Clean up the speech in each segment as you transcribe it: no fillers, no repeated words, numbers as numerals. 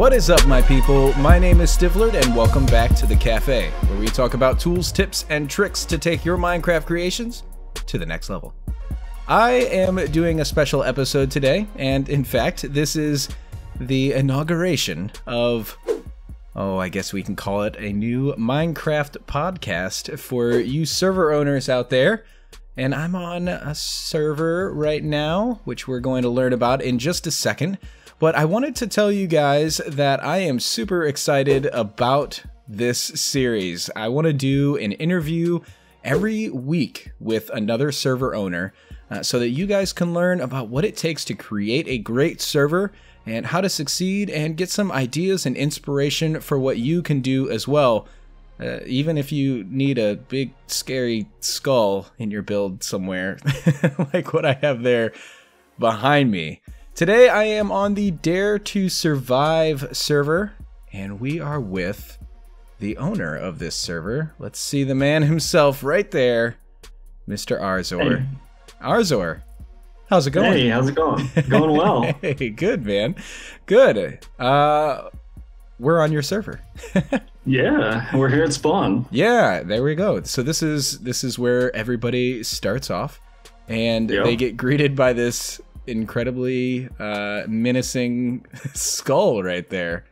What is up, my people? My name is Stifflered, and welcome back to the Cafe, where we talk about tools, tips, and tricks to take your Minecraft creations to the next level. I am doing a special episode today, and in fact, this is the inauguration of, I guess we can call it a new Minecraft podcast for you server owners out there. And I'm on a server right now, which we're going to learn about in just a second. But I wanted to tell you guys that I am super excited about this series. I want to do an interview every week with another server owner so that you guys can learn about what it takes to create a great server and how to succeed and get some ideas and inspiration for what you can do as well. Even if you need a big scary skull in your build somewhere, like what I have there behind me. Today I am on the DareToSurvive server, and we are with the owner of this server. Let's see the man himself right there, Mr. ArZor. Hey. ArZor, how's it going? Hey, how's it going? Going well. Hey, good, man. Good. We're on your server. Yeah, we're here at spawn. Yeah, there we go. So this is where everybody starts off, and they get greeted by this incredibly menacing skull right there.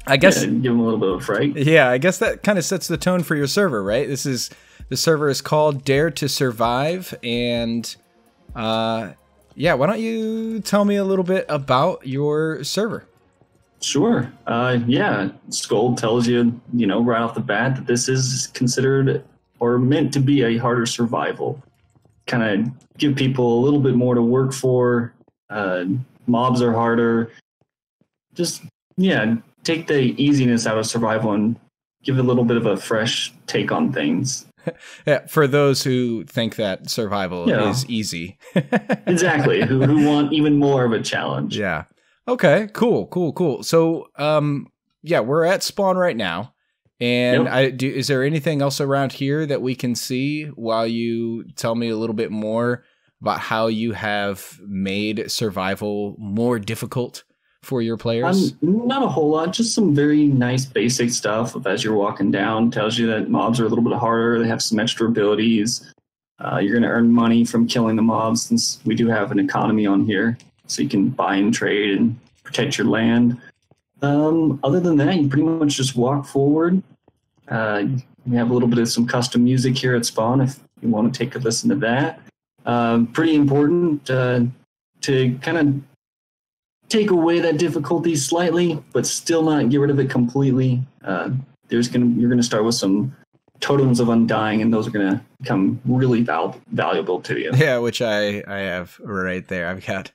I guess give them a little bit of a fright. Yeah, I guess that kind of sets the tone for your server, right? The server is called DareToSurvive, and yeah, why don't you tell me a little bit about your server? Sure. Yeah, Skull tells you, right off the bat that this is considered or meant to be a harder survival. Kind of give people a little bit more to work for. Mobs are harder. Just, take the easiness out of survival and give it a little bit of a fresh take on things. Yeah, for those who think that survival is easy. Exactly. Who want even more of a challenge. Yeah. Okay, cool. So, yeah, we're at spawn right now, and is there anything else around here that we can see while you tell me a little bit more about how you have made survival more difficult for your players? Not a whole lot, just some very nice basic stuff. As you're walking down, tells you that mobs are a little bit harder. They have some extra abilities. You're going to earn money from killing the mobs, since we do have an economy on here. So you can buy and trade and protect your land. Other than that, you pretty much just walk forward. We have a little bit of some custom music here at spawn if you want to take a listen to that. Pretty important to kind of take away that difficulty slightly, but still not get rid of it completely. You're going to start with some totems of undying, and those are going to become really valuable to you. Yeah, which I have right there. I've got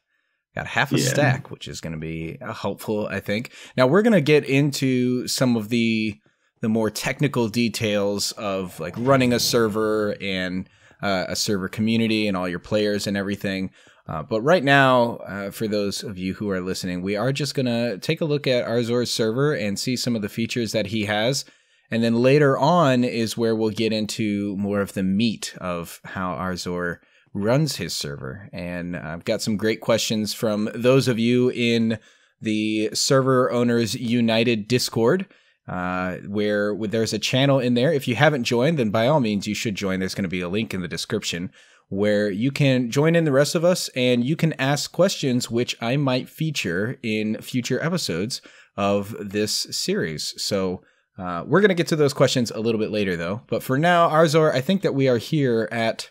half a stack, which is going to be helpful, I think. Now, we're going to get into some of the more technical details of like running a server and a server community and all your players and everything. But right now, for those of you who are listening, we are just going to take a look at ArZor's server and see some of the features that he has. And then later on is where we'll get into more of the meat of how ArZor runs his server. And I've got some great questions from those of you in the Server Owners United Discord, where there's a channel in there. If you haven't joined, then by all means you should join. There's going to be a link in the description where you can join in the rest of us, and you can ask questions which I might feature in future episodes of this series. So we're going to get to those questions a little bit later, though. But for now, ArZor, I think that we are here at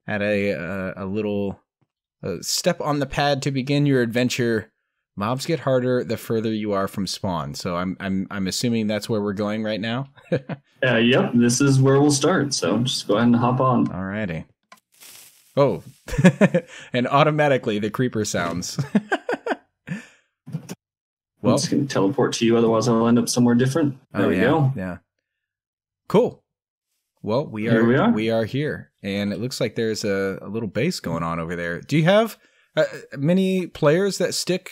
a little step on the pad to begin your adventure. Mobs get harder the further you are from spawn. So I'm assuming that's where we're going right now. Yep, this is where we'll start. So just go ahead and hop on. Alrighty. Oh, and automatically the creeper sounds. Well, I'm just gonna teleport to you, otherwise I'll end up somewhere different. There we go. Yeah. Cool. Well, we are here, and it looks like there's a little base going on over there. Do you have many players that stick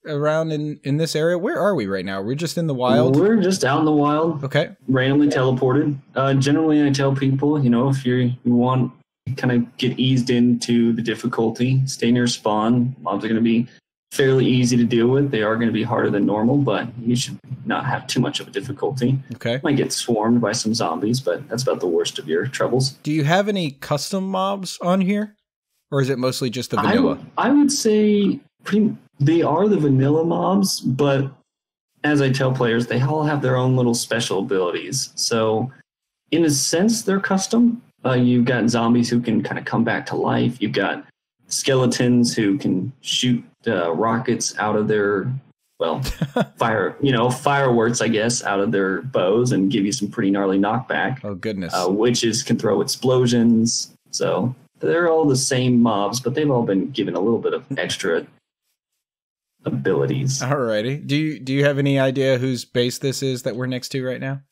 around in this area? Where are we right now? We're just in the wild? We're just out in the wild. Okay. Randomly teleported. Generally, I tell people, if you want to kind of get eased into the difficulty, stay near spawn. Mobs are going to be fairly easy to deal with. They are going to be harder than normal, but you should not have too much of a difficulty. Okay. Might get swarmed by some zombies, but that's about the worst of your troubles. Do you have any custom mobs on here? Or is it mostly just the vanilla? I would say they are the vanilla mobs, but as I tell players, they all have their own little special abilities. So in a sense, they're custom. You've got zombies who can kind of come back to life. You've got skeletons who can shoot rockets out of their, well, fireworks, I guess, out of their bows and give you some pretty gnarly knockback. Oh, goodness. Witches can throw explosions. So they're all the same mobs, but they've all been given a little bit of extra abilities. Alrighty. Do you have any idea whose base this is that we're next to right now?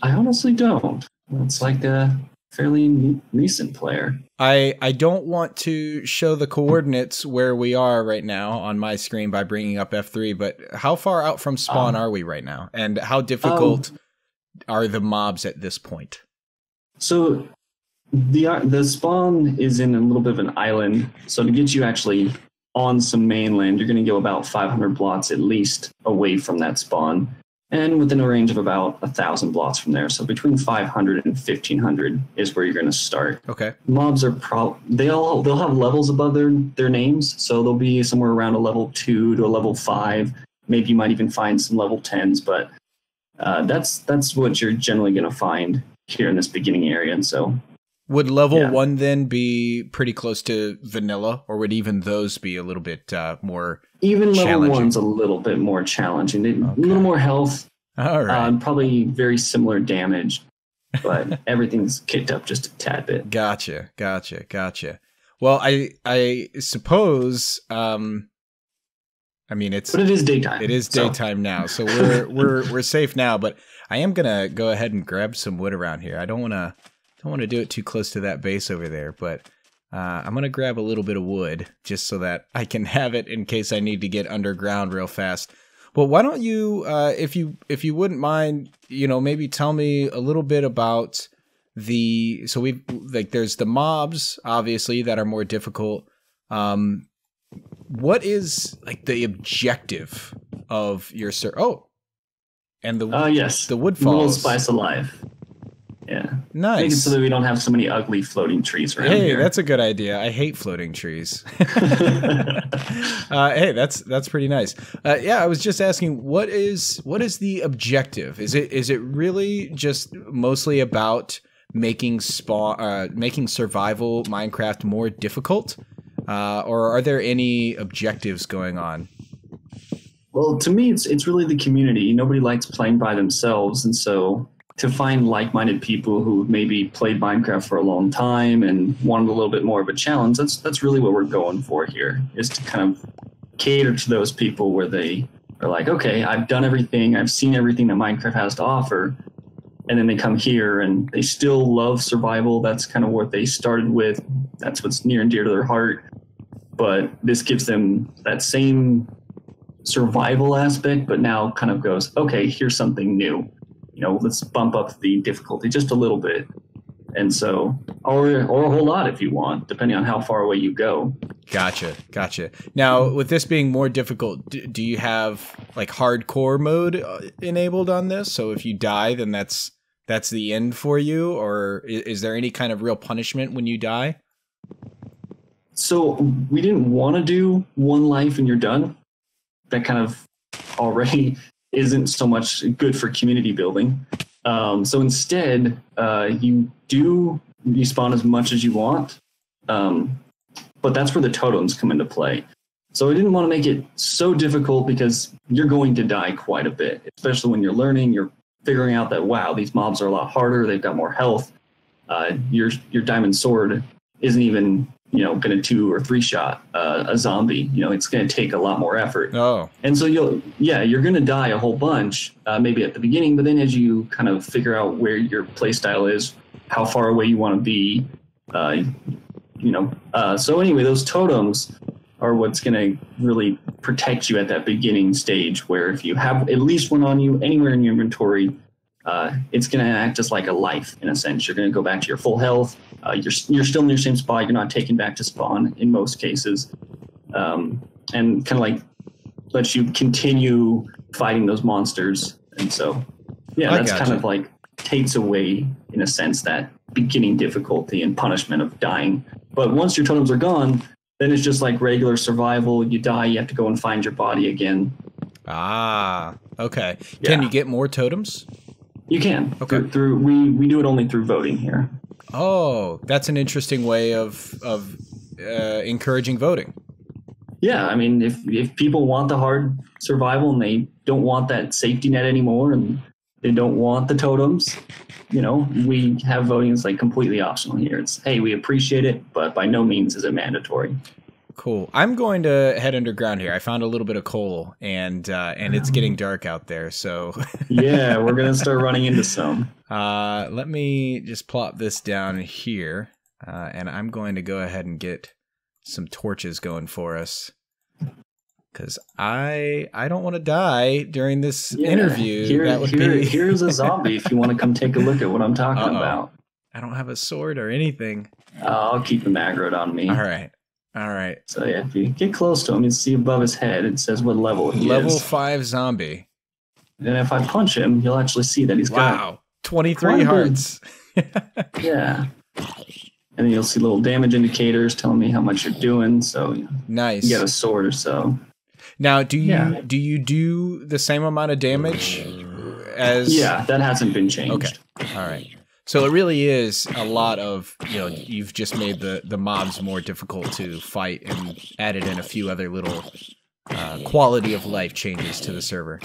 I honestly don't. It's like a fairly recent player. I don't want to show the coordinates where we are right now on my screen by bringing up F3, but how far out from spawn are we right now? And how difficult are the mobs at this point? So the spawn is in a little bit of an island. So to get you actually on some mainland, you're going to go about 500 blocks at least away from that spawn, and within a range of about 1,000 blocks from there. So between 500 and 1,500 is where you're going to start. Okay. Mobs are they'll have levels above their names, so they'll be somewhere around a level 2 to a level 5. Maybe you might even find some level 10s, but that's what you're generally going to find here in this beginning area. And so, would level 1 then be pretty close to vanilla, or would even those be a little bit more even level 1's a little bit more challenging. A little more health. All right. Probably very similar damage, but everything's kicked up just a tad bit. Gotcha. Well, I suppose, I mean, but it is daytime. It is daytime now, so we're safe now. But I am gonna go ahead and grab some wood around here. I don't want to do it too close to that base over there, but I'm going to grab a little bit of wood just so that I can have it in case I need to get underground real fast. Well, why don't you, if you wouldn't mind, maybe tell me a little bit about so there's the mobs, obviously, that are more difficult. What is the objective of your and the the wood falls. Little spice of life. Yeah. Nice. Make it so that we don't have so many ugly floating trees around Hey, here. that's a good idea. I hate floating trees. Hey, that's pretty nice. Yeah, I was just asking, what is the objective? Is it really just mostly about making survival Minecraft more difficult? Or are there any objectives going on? Well, to me, it's really the community. Nobody likes playing by themselves, and so to find like-minded people who maybe played Minecraft for a long time and wanted a little bit more of a challenge, that's really what we're going for here, is to kind of cater to those people where they are like, okay, I've done everything, I've seen everything that Minecraft has to offer, and then they come here and they still love survival. That's kind of what they started with. That's what's near and dear to their heart. But this gives them that same survival aspect, but now kind of goes, okay, here's something new. Let's bump up the difficulty just a little bit. And so, or a whole lot if you want, depending on how far away you go. Gotcha. Now, with this being more difficult, do you have hardcore mode enabled on this? So if you die, then that's the end for you? Or is there any kind of real punishment when you die? So we didn't want to do one life and you're done. That kind of already isn't so much good for community building. So instead, you spawn as much as you want, but that's where the totems come into play. So I didn't want to make it so difficult because you're going to die quite a bit, especially when you're learning, you're figuring out that, wow, these mobs are a lot harder, they've got more health. Your diamond sword isn't even going to 2 or 3 shot a zombie. It's going to take a lot more effort. Oh. And so you're going to die a whole bunch, maybe at the beginning, but then as you kind of figure out where your play style is, how far away you want to be, so anyway, those totems are what's going to really protect you at that beginning stage, where if you have at least one on you anywhere in your inventory, it's going to act just like a life in a sense. You're going to go back to your full You're still in your same spot. You're not taken back to spawn in most cases. and kind of like lets you continue fighting those monsters. And so, yeah, that's kind of like takes away, in a sense, that beginning difficulty and punishment of dying. But once your totems are gone, then it's just like regular survival. You die, you have to go and find your body again. Ah, okay. Yeah. Can you get more totems? You can. Okay. We do it only through voting here. Oh, that's an interesting way of encouraging voting. Yeah, I mean, if people want the hard survival and they don't want that safety net anymore and they don't want the totems, you know, we have voting is like completely optional here. It's, hey, we appreciate it, but by no means is it mandatory. Cool. I'm going to head underground here. I found a little bit of coal, and it's getting dark out there. So yeah, we're gonna start running into some. Let me just plop this down here, and I'm going to go ahead and get some torches going for us, because I don't want to die during this interview. Here's a zombie if you want to come take a look at what I'm talking about. I don't have a sword or anything. I'll keep him aggroed on me. All right. So yeah, if you get close to him, you see above his head, it says what level he is. Level 5 zombie. And if I punch him, you'll actually see that he's got 23 hearts. Yeah. And then you'll see little damage indicators telling me how much you're doing. So nice. You got a sword or so. Now, do you do the same amount of damage as? Yeah, that hasn't been changed. Okay. All right. So it really is a lot of, you've just made the mobs more difficult to fight and added in a few other little quality of life changes to the server.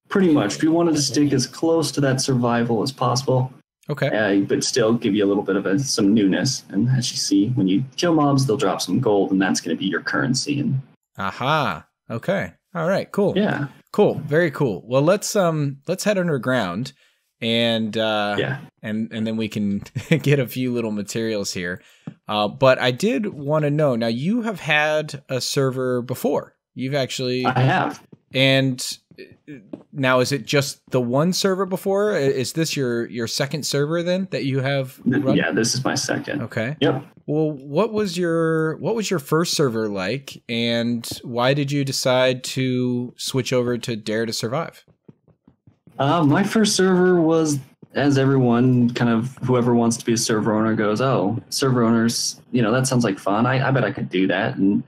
Pretty much. If you wanted to stick as close to that survival as possible. Okay. But still give you a little bit of some newness. And as you see, when you kill mobs, they'll drop some gold, and that's going to be your currency. And aha. Okay. All right. Cool. Yeah. Cool. Very cool. Well, let's head underground. And and then we can get a few little materials here. But I did want to know, now you have had a server before. You've actually... I have. And now is it just the one server before? Is this your second server then that you have run? Yeah, this is my second. Okay. Yep. Well, what was your first server like, and why did you decide to switch over to DareToSurvive? My first server was, as everyone, kind of whoever wants to be a server owner goes, oh, server owners, that sounds like fun. I bet I could do that. And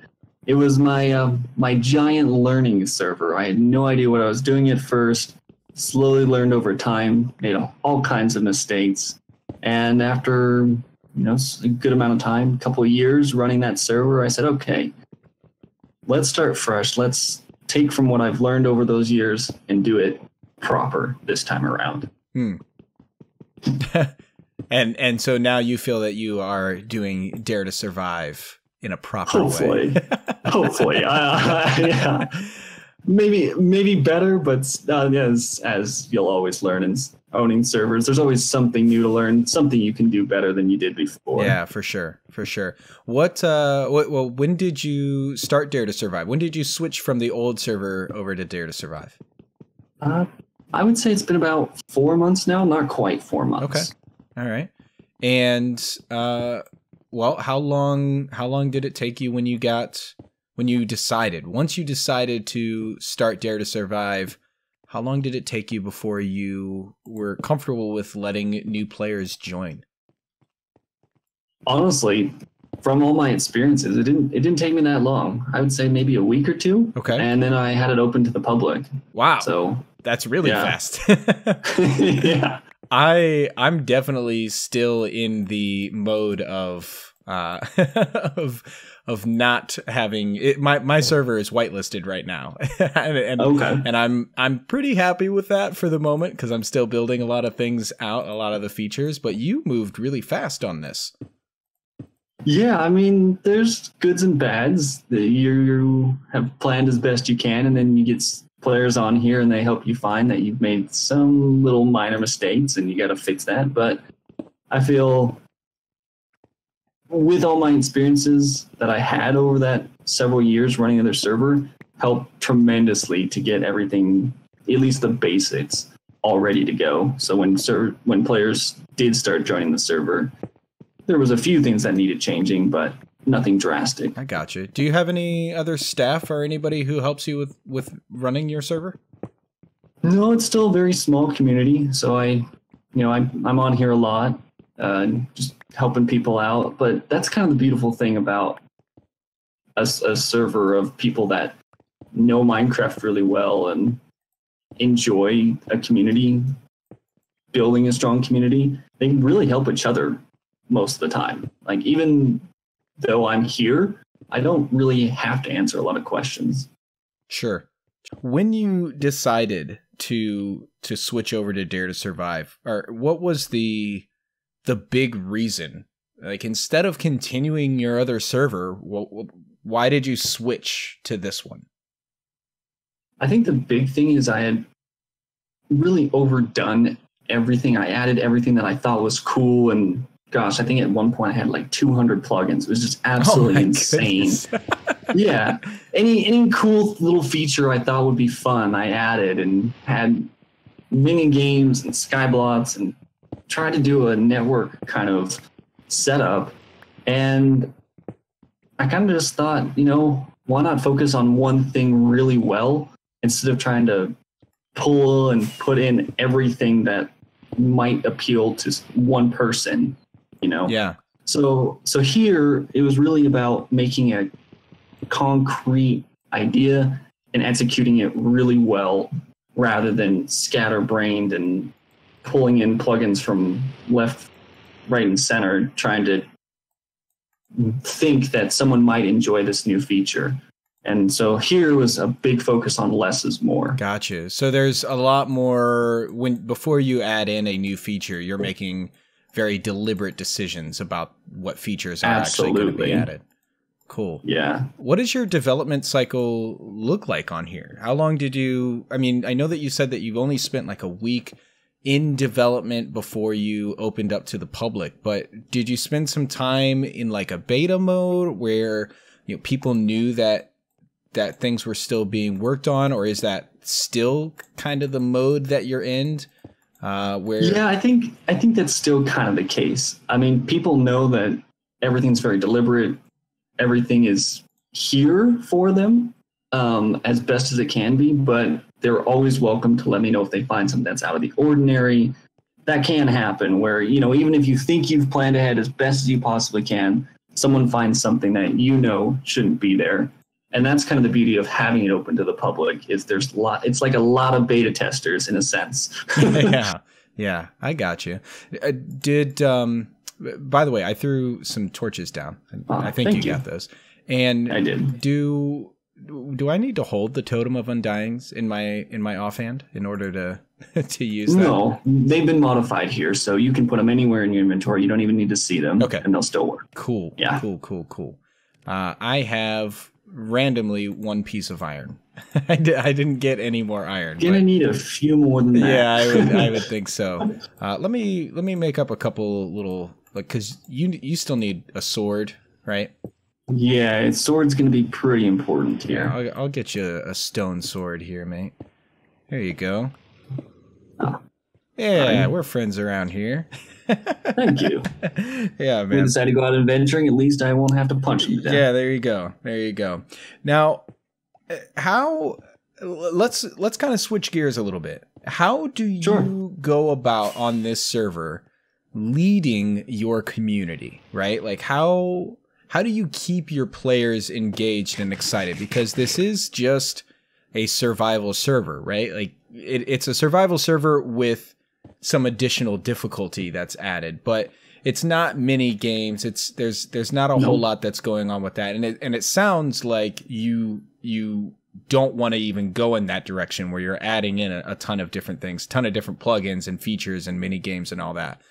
it was my giant learning server. I had no idea what I was doing at first, slowly learned over time, made all kinds of mistakes. And after, a good amount of time, a couple of years running that server, I said, okay, let's start fresh. Let's take from what I've learned over those years and do it proper this time around. And so now you feel that you are doing DareToSurvive in a proper way. Hopefully. Yeah. Maybe better, but as you'll always learn in owning servers, there's always something new to learn, something you can do better than you did before. Yeah, for sure. Well, when did you start DareToSurvive? When did you switch from the old server over to DareToSurvive? I would say it's been about 4 months now, not quite 4 months. Okay. All right. And well, how long did it take you once you decided to start DareToSurvive? How long did it take you before you were comfortable with letting new players join? Honestly, from all my experiences, it didn't take me that long. I would say maybe a week or two. Okay. And then I had it open to the public. Wow. So that's really fast. Yeah. I'm definitely still in the mode of not having it. My server is whitelisted right now, and okay. And I'm pretty happy with that for the moment, because I'm still building a lot of things out, a lot of the features. But you moved really fast on this. Yeah, I mean, there's goods and bads. You have planned as best you can, and then you get players on here and they help you find that you've made some little minor mistakes and you got to fix that. But I feel with all my experiences that I had over that several years running their server helped tremendously to get everything, at least the basics, all ready to go. So when players did start joining the server, there was a few things that needed changing, but nothing drastic. I got you. Do you have any other staff or anybody who helps you with running your server? No, it's still a very small community. So I'm on here a lot, just helping people out. But that's kind of the beautiful thing about a server of people that know Minecraft really well and enjoy a community, building a strong community. They can really help each other most of the time. Like, even though I'm here, I don't really have to answer a lot of questions. Sure. When you decided to switch over to DareToSurvive, or what was the big reason? Like, instead of continuing your other server, why did you switch to this one? I think the big thing is I had really overdone everything. I added everything that I thought was cool, and gosh, I think at one point I had like 200 plugins. It was just absolutely insane. Yeah. Any cool little feature I thought would be fun, I added, and had mini games and skyblots and tried to do a network kind of setup. And I kind of just thought, why not focus on one thing really well instead of trying to pull and put in everything that might appeal to one person, Yeah. So here it was really about making a concrete idea and executing it really well rather than scatterbrained and pulling in plugins from left, right, and center, trying to think that someone might enjoy this new feature. And so here was a big focus on less is more. Gotcha. So there's a lot more before you add in a new feature, you're making very deliberate decisions about what features are actually going to be added. Cool. Yeah. What does your development cycle look like on here? How long did you, I know that you said that you've only spent like a week in development before you opened up to the public, but did you spend some time in like a beta mode where people knew that things were still being worked on, or is that still kind of the mode that you're in? Yeah, I think that's still kind of the case. People know that everything's very deliberate. Everything is here for them as best as it can be, but they're always welcome to let me know if they find something that's out of the ordinary. That can happen where, even if you think you've planned ahead as best as you possibly can, someone finds something that shouldn't be there. And that's kind of the beauty of having it open to the public is it's like a lot of beta testers in a sense. Yeah, I got you. By the way, I threw some torches down. I think you got those. And I did. Do I need to hold the Totem of Undyings in my offhand in order to use that? No, they've been modified here, so you can put them anywhere in your inventory. You don't even need to see them. Okay. And they'll still work. Cool. Yeah. Cool. I have randomly one piece of iron. I didn't get any more iron. Gonna need a few more than that. Yeah, I would think so. Let me make up a couple little, because you still need a sword, right? Yeah, sword's gonna be pretty important here. Yeah, I'll get you a stone sword here, mate. There you go. Oh. Yeah, we're friends around here. Thank you. Yeah, man. When I decide to go out adventuring, at least I won't have to punch him down. Yeah, there you go. Now, let's kind of switch gears a little bit. How do you go about on this server leading your community, right? Like how do you keep your players engaged and excited? Because this is just a survival server, right? Like it's a survival server with some additional difficulty that's added, but it's not mini games. There's not a whole lot that's going on with that. And it sounds like you don't want to even go in that direction where you're adding in a ton of different things, ton of different plugins and features and mini games and all that.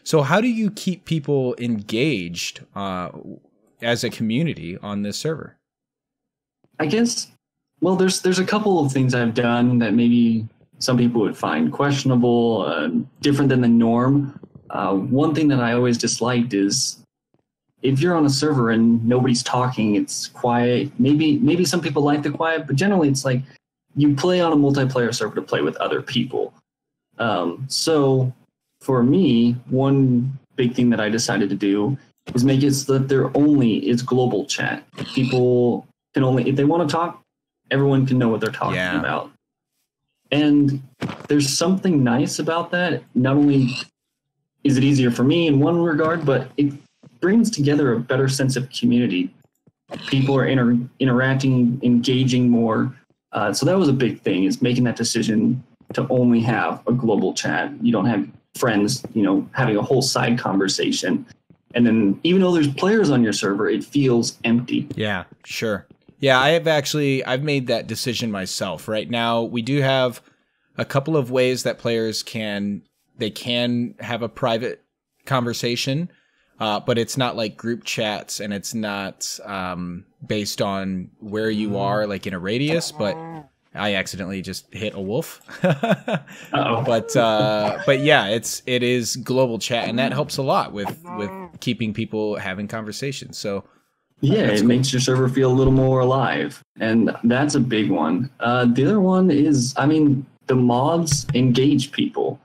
So how do you keep people engaged as a community on this server? I guess, well, there's a couple of things I've done that maybe some people would find questionable, different than the norm. One thing that I always disliked is if you're on a server and nobody's talking, it's quiet. Maybe some people like the quiet, but generally it's like you play on a multiplayer server to play with other people. So for me, one big thing that I decided to do is make it so that it's global chat. People can only, if they want to talk, everyone can know what they're talking about. And there's something nice about that. Not only is it easier for me in one regard, but it brings together a better sense of community. People are interacting, engaging more. So that was a big thing, is making that decision to only have a global chat. You don't have friends, having a whole side conversation. And then even though there's players on your server, it feels empty. Yeah, sure. Yeah, I've made that decision myself. Right now, we do have a couple of ways that players can have a private conversation, but it's not like group chats, and it's not based on where you are, like in a radius. But I accidentally just hit a wolf. But yeah, it is global chat, and that helps a lot with keeping people having conversations. So yeah, it makes your server feel a little more alive, and that's a big one. The other one is, the mods engage people.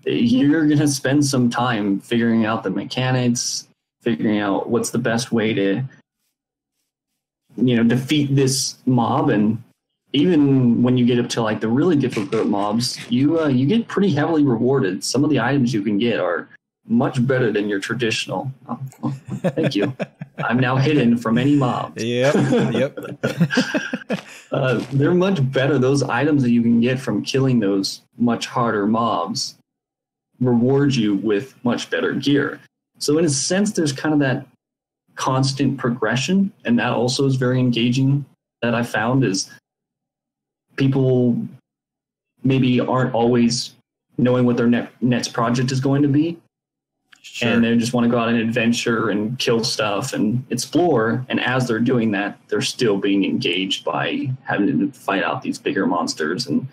You're going to spend some time figuring out the mechanics, figuring out what's the best way to, defeat this mob. And even when you get up to like the really difficult mobs, you get pretty heavily rewarded. Some of the items you can get are much better than your traditional. Oh, well, thank you. I'm now hidden from any mobs. Yep. They're much better. Those items that you can get from killing those much harder mobs reward you with much better gear. So in a sense, there's kind of that constant progression, and that also is very engaging. That I found is people maybe aren't always knowing what their next project is going to be. Sure. And they just want to go out and adventure and kill stuff and explore. And as they're doing that, they're still being engaged by having to fight out these bigger monsters and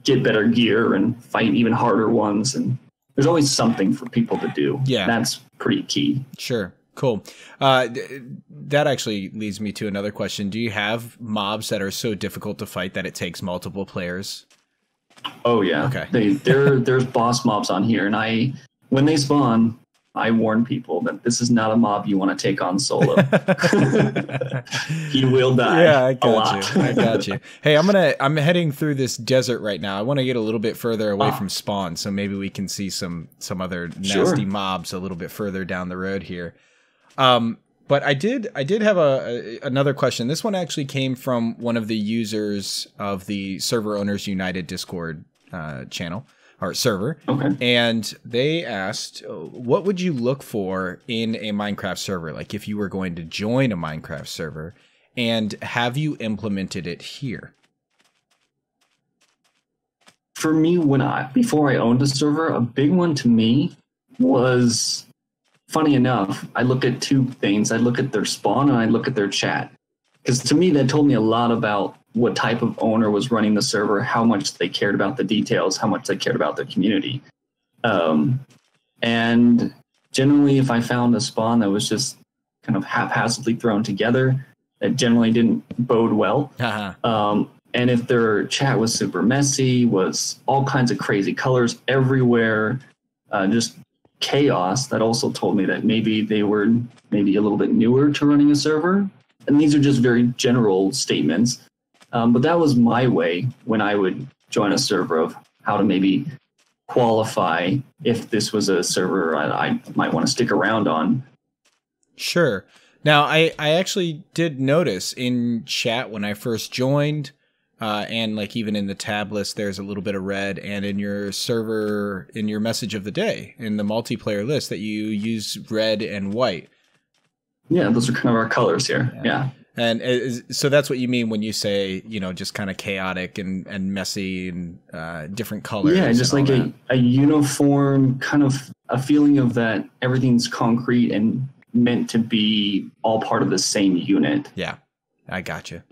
get better gear and fight even harder ones. And there's always something for people to do. Yeah. That's pretty key. Sure. Cool. That actually leads me to another question. Do you have mobs that are so difficult to fight that it takes multiple players? Oh, yeah. Okay. There's boss mobs on here. And when they spawn, I warn people that this is not a mob you want to take on solo. He will die. Yeah, I got you. Hey, I'm heading through this desert right now. I want to get a little bit further away from spawn, so maybe we can see some other nasty mobs a little bit further down the road here. But I did have another question. This one actually came from one of the users of the Server Owners United Discord channel. Or server. Okay. And they asked, what would you look for in a Minecraft server? Like if you were going to join a Minecraft server, and have you implemented it here? For me, before I owned a server, a big one to me was, funny enough, I look at two things. I look at their spawn and I look at their chat. Because to me, that told me a lot about what type of owner was running the server, how much they cared about the details, how much they cared about their community. And generally, if I found a spawn that was just kind of haphazardly thrown together, that generally didn't bode well. And if their chat was super messy, was all kinds of crazy colors everywhere, just chaos, that also told me that maybe they were a little bit newer to running a server. And these are just very general statements. But that was my way when I would join a server of how to maybe qualify if this was a server I might want to stick around on. Sure. Now, I actually did notice in chat when I first joined, and like even in the tab list, there's a little bit of red, and in your server, in your message of the day, in the multiplayer list, that you use red and white. Yeah, those are kind of our colors here. Yeah. And so that's what you mean when you say, just kind of chaotic and messy and different colors. Yeah, just like a uniform kind of a feeling of that everything's concrete and meant to be all part of the same unit. Yeah, I got you.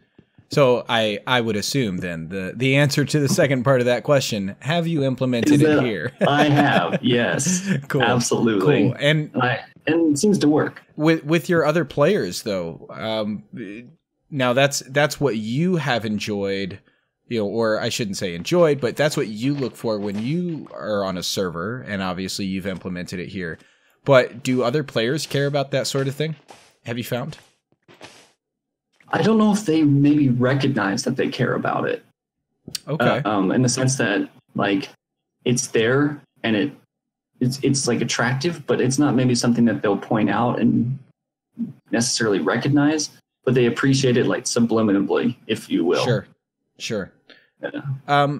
So I would assume then the answer to the second part of that question, have you implemented it here? I have, yes. Cool. Absolutely. Cool. And it seems to work. With your other players, though, now that's what you have enjoyed, or I shouldn't say enjoyed, but that's what you look for when you are on a server, and obviously you've implemented it here. But do other players care about that sort of thing? Have you found? I don't know if they maybe recognize that they care about it. Okay. In the sense that like it's there and it's like attractive, but it's not maybe something that they'll point out and necessarily recognize, but they appreciate it like subliminally, if you will. Sure. Yeah.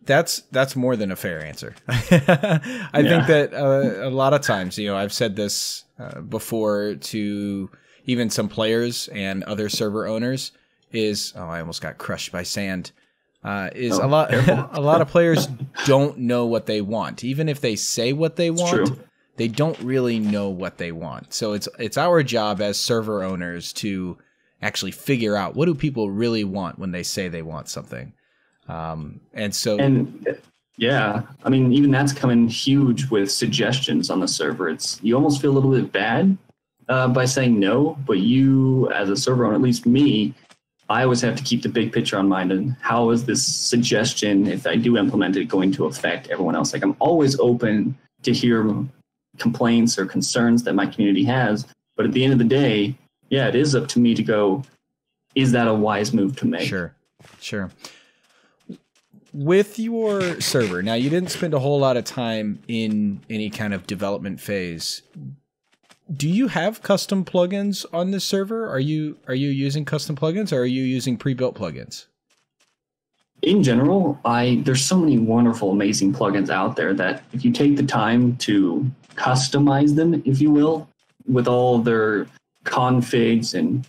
That's more than a fair answer. I think that a lot of times, I've said this before to even some players and other server owners is, I almost got crushed by sand. A lot of players don't know what they want. Even if they say what they want, they don't really know what they want. So it's our job as server owners to actually figure out, what do people really want when they say they want something. Yeah, I mean, even that's coming huge with suggestions on the server. You almost feel a little bit bad by saying no, but you as a server owner, at least me, I always have to keep the big picture on mind and how is this suggestion, if I do implement it, going to affect everyone else? Like, I'm always open to hear complaints or concerns that my community has, but at the end of the day, yeah, it is up to me to go, is that a wise move to make? Sure. With your server, now you didn't spend a whole lot of time in any kind of development phase. Do you have custom plugins on this server? Are you using custom plugins, or are you using pre-built plugins? In general, there's so many wonderful, amazing plugins out there that if you take the time to customize them, if you will, with all their configs and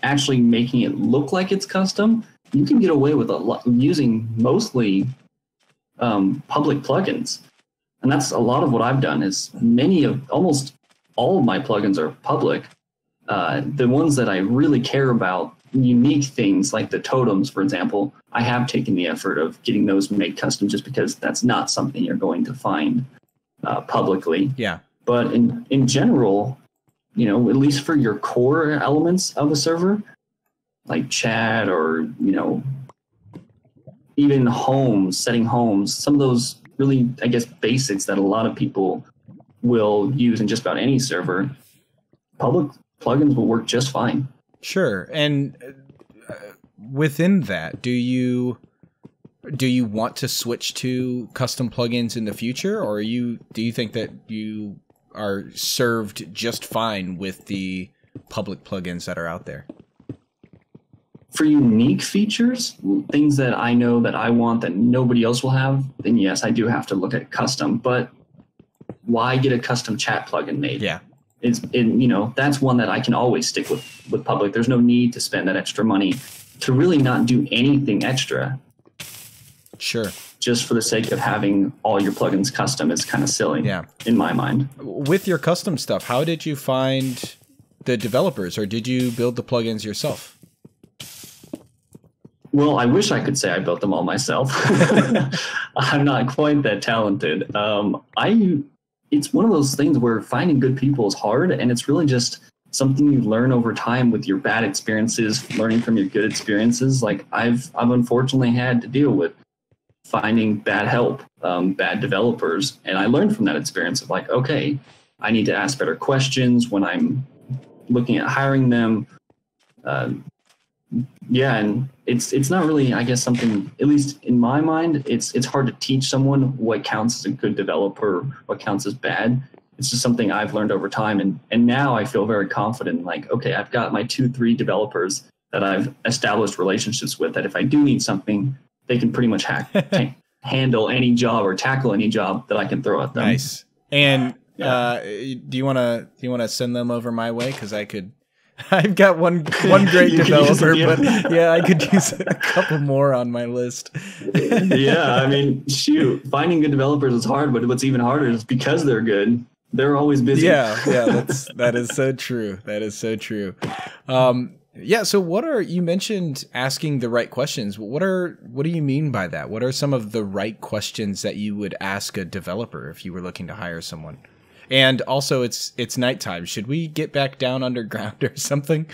actually making it look like it's custom, you can get away with a lot using mostly public plugins. And that's a lot of what I've done is almost all of my plugins are public. The ones that I really care about, unique things like the totems, for example, I have taken the effort of getting those made custom just because that's not something you're going to find publicly. Yeah. But in general, at least for your core elements of a server, like chat or, even setting homes, some of those really, I guess, basics that a lot of people will use in just about any server, public plugins will work just fine. Sure. And within that, do you want to switch to custom plugins in the future, or do you think that you are served just fine with the public plugins that are out there? For unique features, things that I know that I want that nobody else will have, then yes, I do have to look at custom. But why get a custom chat plugin made? Yeah. That's one that I can always stick with public. There's no need to spend that extra money to really not do anything extra. Sure. Just for the sake of having all your plugins custom is kind of silly. Yeah. In my mind. With your custom stuff, how did you find the developers, or did you build the plugins yourself? Well, I wish I could say I built them all myself. I'm not quite that talented. It's one of those things where finding good people is hard, and it's really just something you learn over time with your bad experiences, learning from your good experiences. Like I've unfortunately had to deal with finding bad help, bad developers, and I learned from that experience of like, okay, I need to ask better questions when I'm looking at hiring them. And it's not really, I guess, something, at least in my mind, it's hard to teach someone what counts as a good developer, what counts as bad. It's just something I've learned over time. And now I feel very confident, like, okay, I've got my 2-3 developers that I've established relationships with that if I do need something, they can pretty much handle any job or tackle any job that I can throw at them. Nice. And do you want to send them over my way? Because I've got one great developer, but yeah, I could use a couple more on my list. Yeah, I mean, shoot, finding good developers is hard, but what's even harder is because they're good, they're always busy. Yeah, that is so true. That is so true. So you mentioned asking the right questions. What do you mean by that? What are some of the right questions that you would ask a developer if you were looking to hire someone? And also, it's nighttime. Should we get back down underground or something?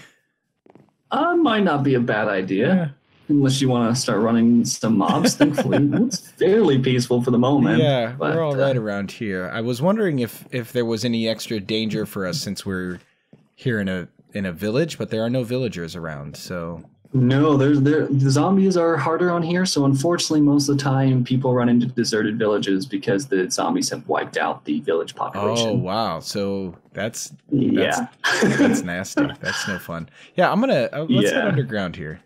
Might not be a bad idea. unless you want to start running some mobs. Thankfully, it's fairly peaceful for the moment. Yeah, but, we're all right around here. I was wondering if there was any extra danger for us since we're here in a village, but there are no villagers around, so... No, the zombies are harder on here, so unfortunately most of the time people run into deserted villages because the zombies have wiped out the village population. Oh, wow. So that's yeah. That's nasty. That's no fun. Yeah, I'm going to let's head underground here.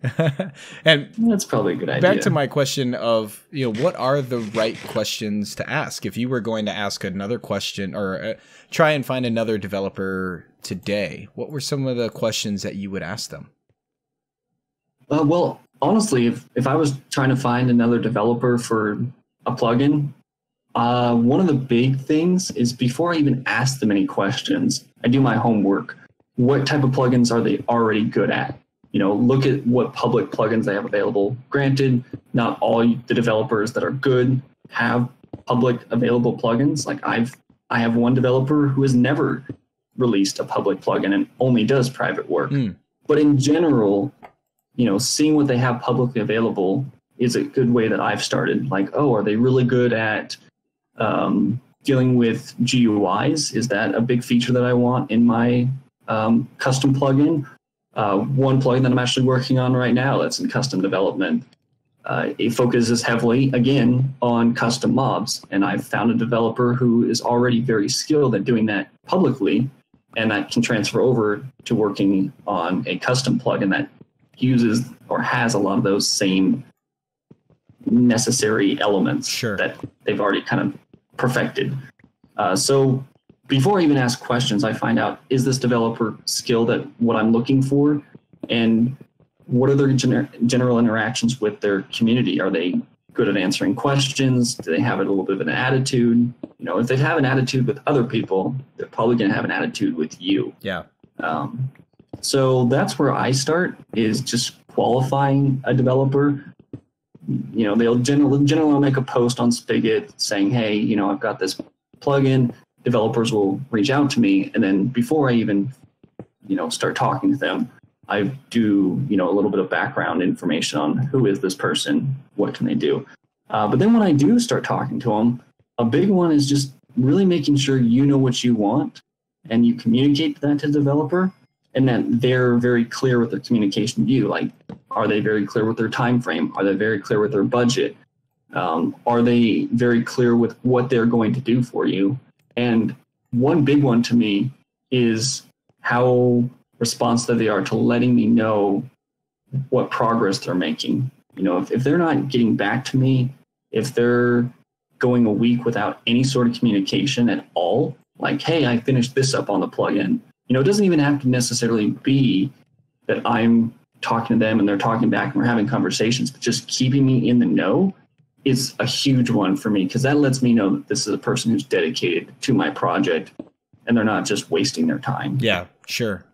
And that's probably a good idea. Back to my question of, what are the right questions to ask? If you were going to ask another question or try and find another developer today, what were some of the questions that you would ask them? Well, honestly, if I was trying to find another developer for a plugin, one of the big things is before I even ask them any questions, I do my homework. What type of plugins are they already good at? Look at what public plugins they have available. Granted, not all the developers that are good have public available plugins. Like I have one developer who has never released a public plugin and only does private work. But in general, seeing what they have publicly available is a good way that I've started. Like, are they really good at dealing with GUIs? Is that a big feature that I want in my custom plugin? One plugin that I'm actually working on right now that's in custom development, it focuses heavily, again, on custom mobs. And I've found a developer who is already very skilled at doing that publicly, and that can transfer over to working on a custom plugin that uses or has a lot of those same necessary elements that they've already kind of perfected. So before I even ask questions, I find out, is this developer skilled at what I'm looking for? And what are their general interactions with their community? Are they good at answering questions? Do they have a little bit of an attitude? If they have an attitude with other people, they're probably going to have an attitude with you. Yeah. So that's where I start, is just qualifying a developer. They'll generally make a post on Spigot saying, hey, I've got this plugin. Developers will reach out to me. And then before I even, start talking to them, I do, a little bit of background information on who is this person, what can they do. But then when I do start talking to them, a big one is just really making sure you know what you want and you communicate that to the developer, and that they're very clear with their communication to you. Like, are they very clear with their time frame? Are they very clear with their budget? Are they very clear with what they're going to do for you? And one big one to me is how responsive they are to letting me know what progress they're making. If they're not getting back to me, if they're going a week without any sort of communication at all, like, hey, I finished this up on the plugin. It doesn't even have to necessarily be that I'm talking to them and they're talking back and we're having conversations, but just keeping me in the know is a huge one for me, because that lets me know that this is a person who's dedicated to my project and they're not just wasting their time. Yeah, sure.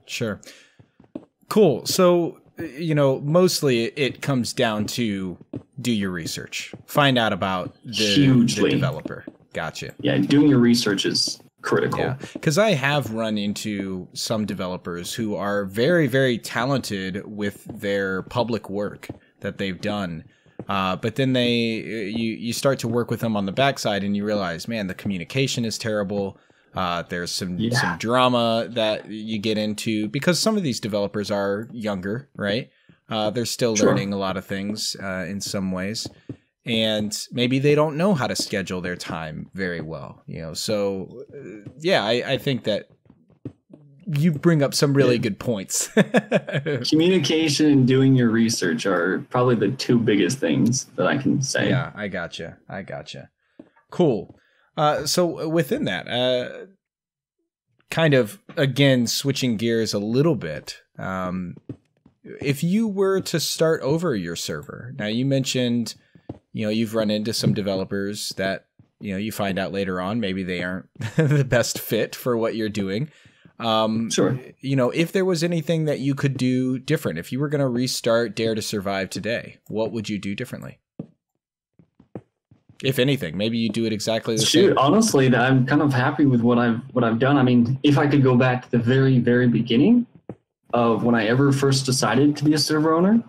Cool. So, mostly it comes down to do your research, find out about the developer. Gotcha. Yeah, doing your research is critical. Yeah, because I have run into some developers who are very, very talented with their public work that they've done. But then you start to work with them on the backside and you realize, man, the communication is terrible. There's some drama that you get into because some of these developers are younger, right? They're still learning a lot of things in some ways. And maybe they don't know how to schedule their time very well, So, I think that you bring up some really good points. Communication and doing your research are probably the two biggest things that I can say. Yeah, I gotcha. Cool. So within that, kind of, again, switching gears a little bit, if you were to start over your server, now you mentioned, you've run into some developers that, you find out later on, maybe they aren't the best fit for what you're doing. Sure. If there was anything that you could do different, if you were going to restart DareToSurvive today, what would you do differently? If anything, maybe you do it exactly the same. Honestly, I'm kind of happy with what I've done. I mean, if I could go back to the very, very beginning of when I ever first decided to be a server owner,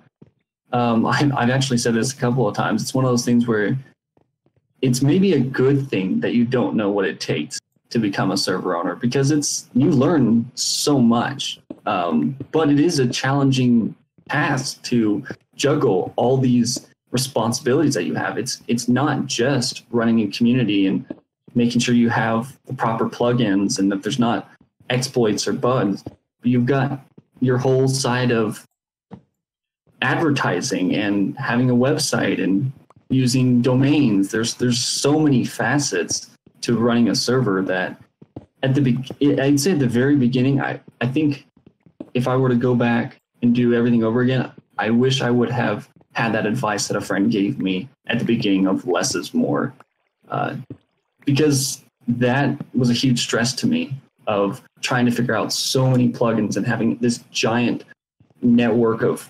I've actually said this a couple of times. It's one of those things where it's maybe a good thing that you don't know what it takes to become a server owner, because you learn so much. But it is a challenging task to juggle all these responsibilities that you have. It's not just running a community and making sure you have the proper plugins and that there's not exploits or bugs. You've got your whole side of advertising and having a website and using domains. There's so many facets to running a server that I'd say at the very beginning, I think if I were to go back and do everything over again, I wish I would have had that advice that a friend gave me at the beginning of less is more, because that was a huge stress to me of trying to figure out so many plugins and having this giant network of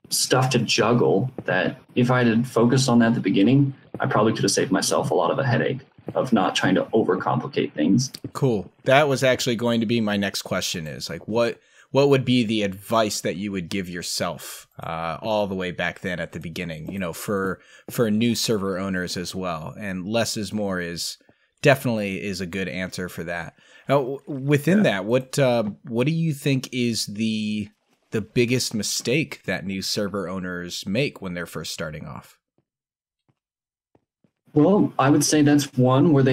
stuff to juggle, that if I had focused on that at the beginning, I probably could have saved myself a lot of a headache of not trying to overcomplicate things. Cool. That was actually going to be my next question, is like, what would be the advice that you would give yourself all the way back then at the beginning, for new server owners as well? And less is more is definitely is a good answer for that. Now, within that, what do you think is the biggest mistake that new server owners make when they're first starting off? Well, I would say that's one where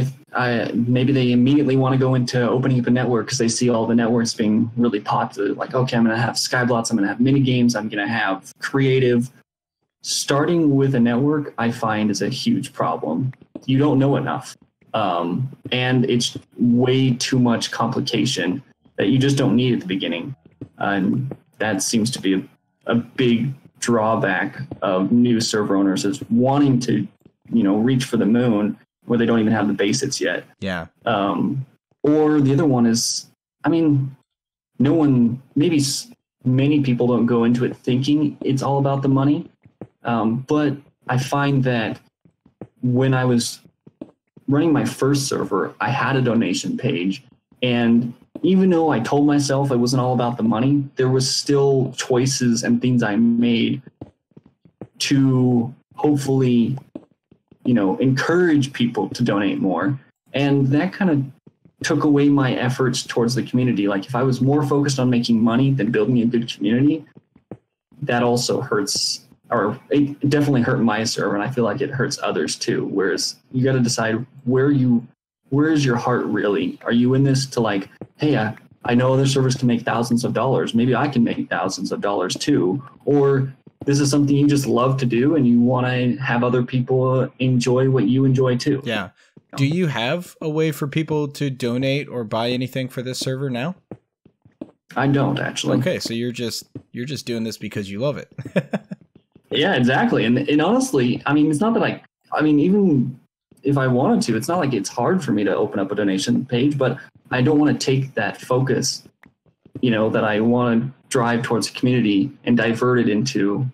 maybe they immediately want to go into opening up a network because they see all the networks being really popular. Like, okay, I'm going to have skyblots, I'm going to have mini games, I'm going to have creative. Starting with a network, I find, is a huge problem. You don't know enough. And it's way too much complication that you just don't need at the beginning. And that seems to be a big drawback of new server owners, is wanting to reach for the moon where they don't even have the basics yet. Yeah. Or the other one is, many people don't go into it thinking it's all about the money. But I find that when I was running my first server, I had a donation page, and even though I told myself it wasn't all about the money, there was still choices and things I made to hopefully encourage people to donate more. And that kind of took away my efforts towards the community. Like, if I was more focused on making money than building a good community, that also hurts, or it definitely hurt my server, and I feel like it hurts others too. Whereas you got to decide where is your heart really? Are you in this to like, hey, I know other servers can make thousands of dollars. Maybe I can make thousands of dollars too. Or this is something you just love to do and you want to have other people enjoy what you enjoy too. Yeah. Do you have a way for people to donate or buy anything for this server now? I don't, actually. Okay, so you're just doing this because you love it. Yeah, exactly. And honestly, it's not that even if I wanted to, it's not like it's hard for me to open up a donation page, but I don't want to take that focus, that I want to drive towards the community and divert it into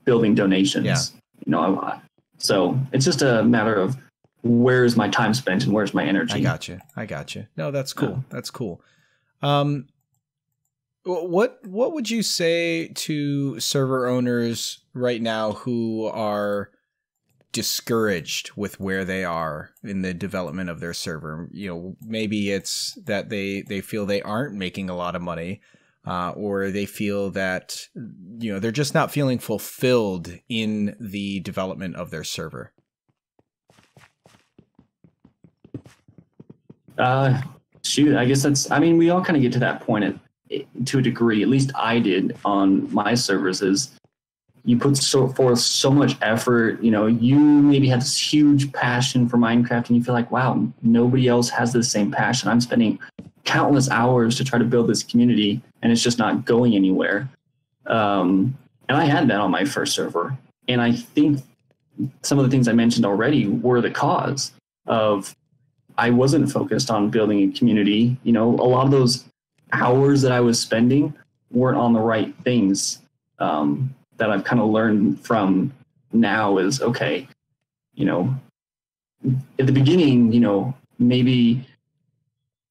building donations. Yeah. So it's just a matter of where's my time spent and where's my energy. I got you. No, that's cool. Yeah. That's cool. What would you say to server owners right now who are discouraged with where they are in the development of their server? Maybe it's that they feel they aren't making a lot of money, or they feel that they're just not feeling fulfilled in the development of their server. Shoot, I guess that's, we all kind of get to that point to a degree. At least I did on my servers. Is you put forth so much effort. You maybe had this huge passion for Minecraft, and you feel like, wow, nobody else has the same passion. I'm spending countless hours to try to build this community, and it's just not going anywhere. And I had that on my first server, and I think some of the things I mentioned already were the cause of I wasn't focused on building a community. A lot of those hours that I was spending weren't on the right things. That I've kind of learned from now is, okay, at the beginning, maybe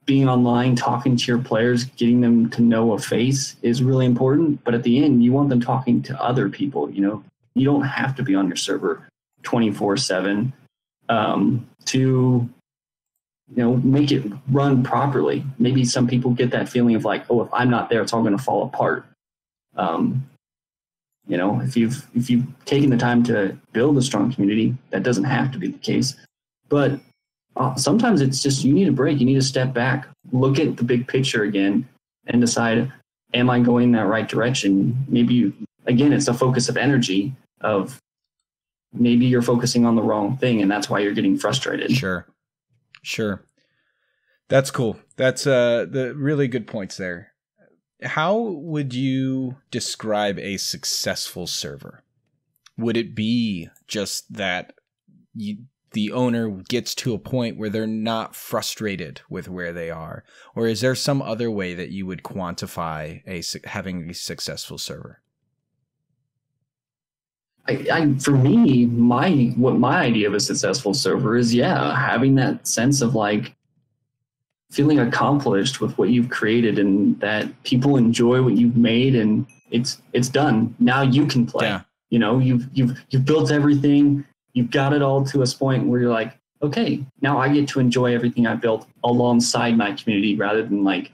being online, talking to your players, getting them to know a face is really important. But at the end, you want them talking to other people. You don't have to be on your server 24/7 to make it run properly. Maybe some people get that feeling of like, oh, if I'm not there, it's all going to fall apart. If you've taken the time to build a strong community, that doesn't have to be the case. But sometimes it's just you need a break. You need to step back, look at the big picture again, and decide, am I going that right direction? Maybe again, it's a focus of energy of maybe you're focusing on the wrong thing, and that's why you're getting frustrated. Sure. That's cool. That's the really good points there. How would you describe a successful server? Would it be just that the owner gets to a point where they're not frustrated with where they are? Or is there some other way that you would quantify having a successful server? For me, my idea of a successful server is, having that sense of like feeling accomplished with what you've created, and that people enjoy what you've made, and it's done. Now you can play. Yeah. You've built everything. You've got it all to a point where you're like, okay, now I get to enjoy everything I built alongside my community, rather than like,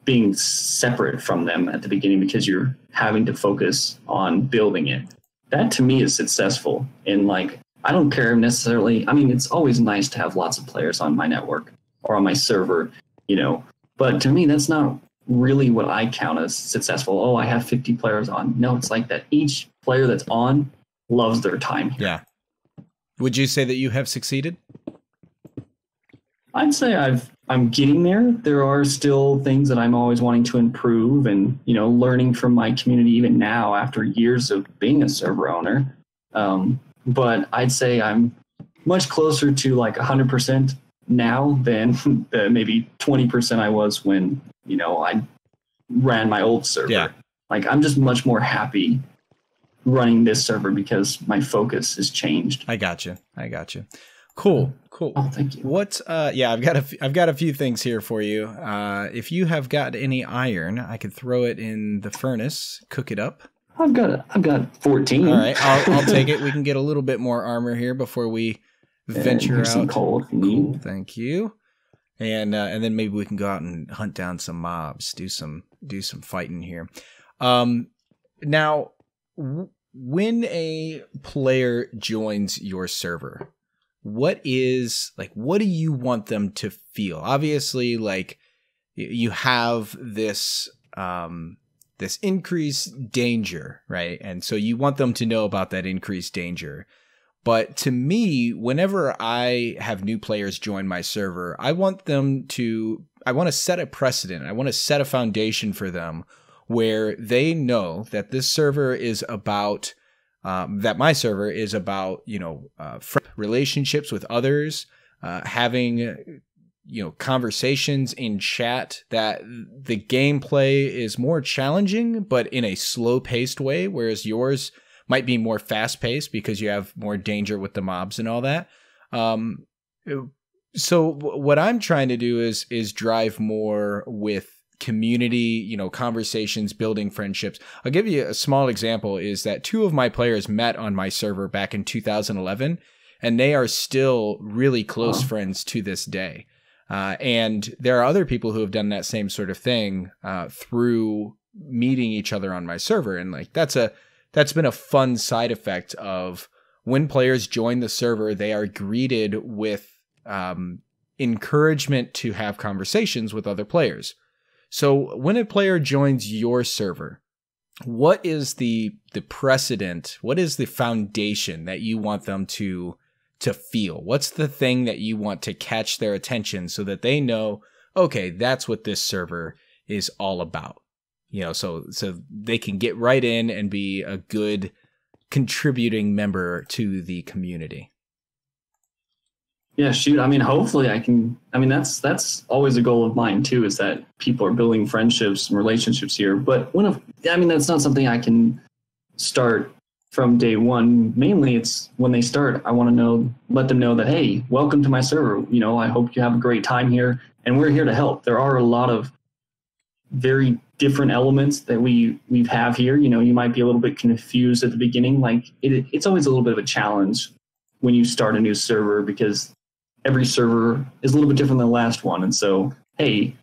being separate from them at the beginning because you're having to focus on building it. That to me is successful. And like, I don't care necessarily. I mean, it's always nice to have lots of players on my network or on my server, but to me, that's not really what I count as successful. Oh, I have 50 players on. No, it's like that each player that's on loves their time here. Yeah. Would you say that you have succeeded? I'd say I'm getting there. There are still things that I'm always wanting to improve, and learning from my community even now after years of being a server owner. But I'd say I'm much closer to like 100% now than maybe 20% I was when I ran my old server. Yeah. Like, I'm just much more happy running this server because my focus has changed. I gotcha. Cool. Oh, thank you. I've got a few things here for you. If you have got any iron, I could throw it in the furnace, cook it up. I've got 14. All right, I'll take it. We can get a little bit more armor here before we venture out. Some coal if you need. Cool, thank you. And then maybe we can go out and hunt down some mobs, do some fighting here. Now, when a player joins your server, what do you want them to feel? Obviously, like, you have this increased danger, right? And so you want them to know about that increased danger. But to me, whenever I have new players join my server, I want to set a precedent. I want to set a foundation for them where they know that this server is about, that my server is about, relationships with others, having, conversations in chat, that the gameplay is more challenging, but in a slow-paced way, whereas yours might be more fast-paced because you have more danger with the mobs and all that. So what I'm trying to do is drive more with community, conversations, building friendships. I'll give you a small example, is that 2 of my players met on my server back in 2011, and they are still really close friends to this day. And there are other people who have done that same sort of thing through meeting each other on my server. And like, that's been a fun side effect of when players join the server, they are greeted with encouragement to have conversations with other players. So when a player joins your server, what is the precedent? What is the foundation that you want them to feel? What's the thing that you want to catch their attention so that they know, okay, that's what this server is all about? So they can get right in and be a good contributing member to the community. Yeah, shoot. I mean, hopefully I can. I mean, that's always a goal of mine too, is that people are building friendships and relationships here. But that's not something I can start from day one. Mainly, it's when they start, I want to let them know that, hey, welcome to my server. I hope you have a great time here. and we're here to help. There are a lot of very different elements that we have here. You know, you might be a little bit confused at the beginning. Like it's always a little bit of a challenge when you start a new server, because every server is a little bit different than the last one. And so, hey,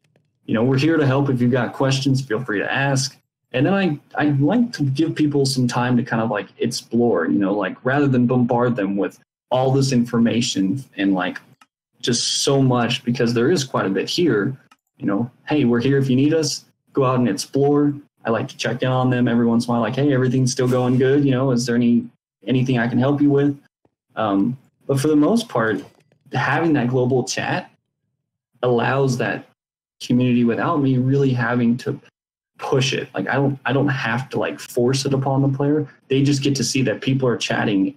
you know, we're here to help. If you've got questions, feel free to ask. And then I like to give people some time to kind of like explore, you know, like rather than bombard them with all this information and like just so much, because there is quite a bit here. You know, hey, we're here if you need us. Go out and explore. I like to check in on them every once in a while, like, hey, everything's still going good. You know, is there anything I can help you with? But for the most part, having that global chat allows that community without me really having to push it. Like I don't have to like force it upon the player. They just get to see that people are chatting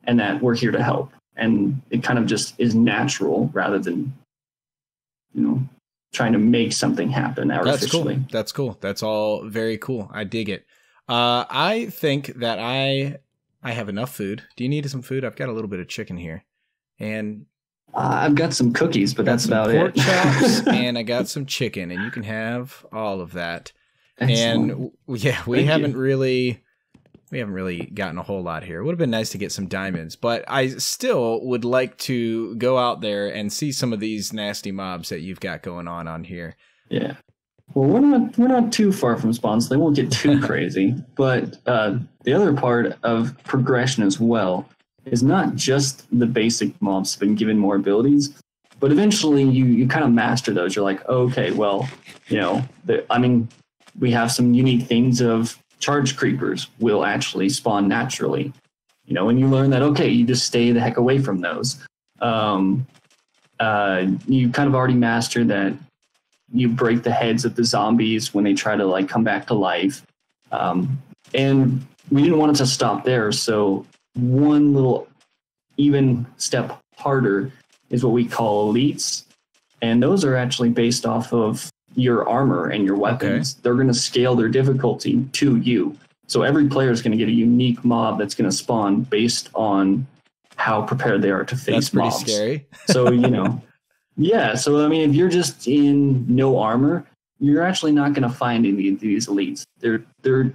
and that we're here to help. And it kind of just is natural rather than, you know, trying to make something happen artificially. That's cool. That's all very cool. I dig it. I think that I have enough food. Do you need some food? I've got a little bit of chicken here, and I've got some cookies, but that's about it. Pork chops, and I got some chicken, and you can have all of that. Excellent. And yeah, we haven't really gotten a whole lot here. It would have been nice to get some diamonds, but I still would like to go out there and see some of these nasty mobs that you've got going on here. Yeah. Well, we're not too far from spawn, so they won't get too crazy. But the other part of progression as well is not just the basic mobs been given more abilities, but eventually you kind of master those. You're like, oh, okay, well, you know, we have some unique things of charge creepers will actually spawn naturally, you know, and you learn that, okay, you just stay the heck away from those. You kind of already mastered that you break the heads of the zombies when they try to like come back to life. And we didn't want it to stop there. So one little even step harder is what we call elites. And those are actually based off of your armor and your weapons. Okay. They're going to scale their difficulty to you. So every player is going to get a unique mob that's going to spawn based on how prepared they are to face mobs. That's pretty scary. So, you know, yeah. So, I mean, if you're just in no armor, you're actually not going to find any of these elites. They're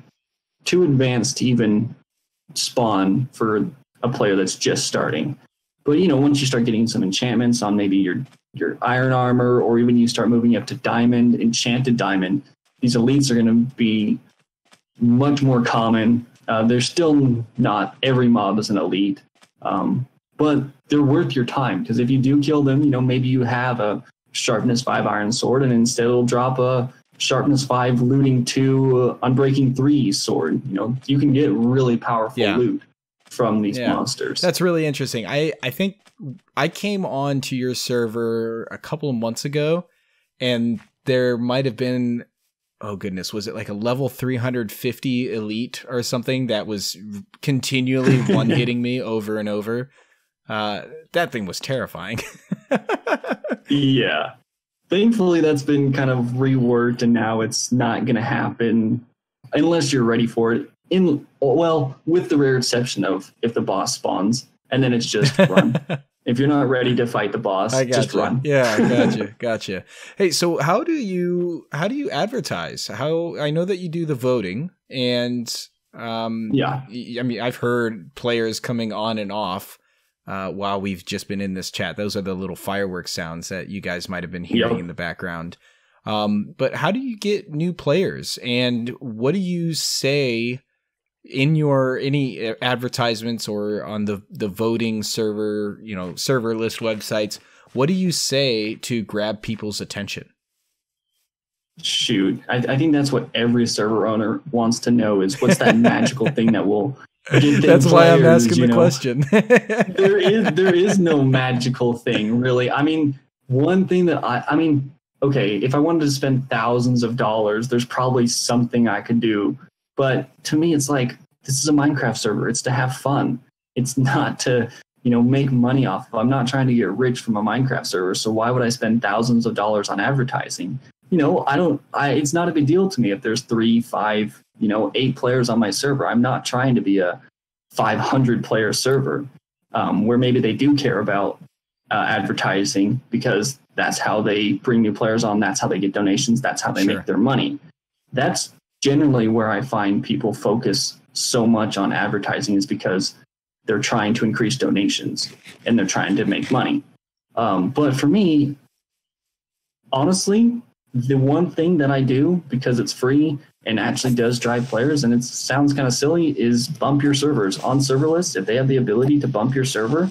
too advanced to even spawn for a player that's just starting. But, you know, once you start getting some enchantments on maybe your iron armor, or even you start moving up to diamond, enchanted diamond, these elites are going to be much more common. They're still not every mob is an elite, but they're worth your time, because if you do kill them, you know, maybe you have a sharpness 5 iron sword, and instead it'll drop a sharpness 5 looting 2 unbreaking 3 sword. You know, you can get really powerful loot from these monsters. That's really interesting. I think I came on to your server a couple of months ago, and there might have been, oh goodness, was it like a level 350 elite or something that was continually one-hitting me over and over? That thing was terrifying. Yeah. Thankfully, that's been kind of reworked, and now it's not going to happen unless you're ready for it. With the rare exception of if the boss spawns, and then it's just run. If you're not ready to fight the boss, just run. Yeah, gotcha. Hey, so how do you advertise? I know that you do the voting, and I mean, I've heard players coming on and off while we've just been in this chat. Those are the little fireworks sounds that you guys might have been hearing in the background. But how do you get new players, and what do you say in any advertisements or on the voting server, you know, server list websites? What do you say to grab people's attention? Shoot, I think that's what every server owner wants to know, is what's that magical thing that will get them That's players, why I'm asking the question. there is no magical thing, really. I mean, one thing that I mean, okay, if I wanted to spend thousands of dollars, there's probably something I could do. But to me, it's like, this is a Minecraft server. It's to have fun. It's not to, you know, make money off of. I'm not trying to get rich from a Minecraft server. So why would I spend thousands of dollars on advertising? You know, it's not a big deal to me if there's 3, 5, 8 players on my server. I'm not trying to be a 500 player server where maybe they do care about advertising, because That's how they bring new players on. That's how they get donations. That's how they make their money. That's generally where I find people focus so much on advertising, is because they're trying to increase donations and they're trying to make money. But for me, honestly, the one thing that I do, because it's free and actually does drive players, and it sounds kind of silly, is bump your servers on serverless. If they have the ability to bump your server,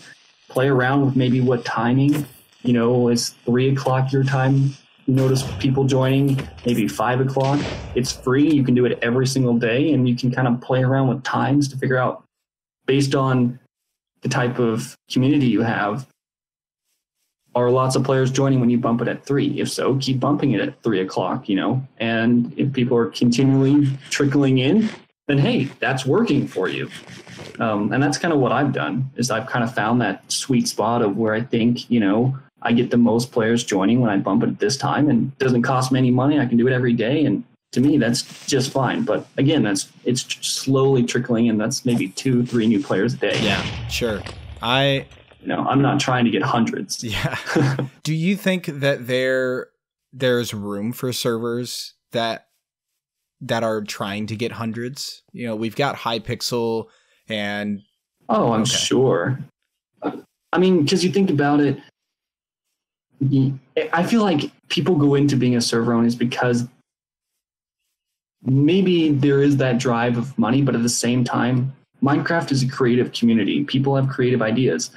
play around with maybe what timing, it's 3:00 your time. You notice people joining, maybe 5:00. It's free. You can do it every single day, and you can kind of play around with times to figure out, based on the type of community you have, are lots of players joining when you bump it at 3? If so, keep bumping it at 3:00, and if people are continually trickling in, then hey, that's working for you. And that's kind of what I've done, is I've kind of found that sweet spot of where I think, I get the most players joining when I bump it at this time, and it doesn't cost me any money. I can do it every day. And to me, that's just fine. But again, it's slowly trickling in. That's maybe 2-3 new players a day. Yeah, sure. I'm not trying to get hundreds. Yeah. Do you think that there's room for servers that are trying to get hundreds? We've got Hypixel and... Oh, I'm sure. I mean, because you think about it, I feel like people go into being a server owner is because maybe there is that drive of money, but at the same time, Minecraft is a creative community. People have creative ideas.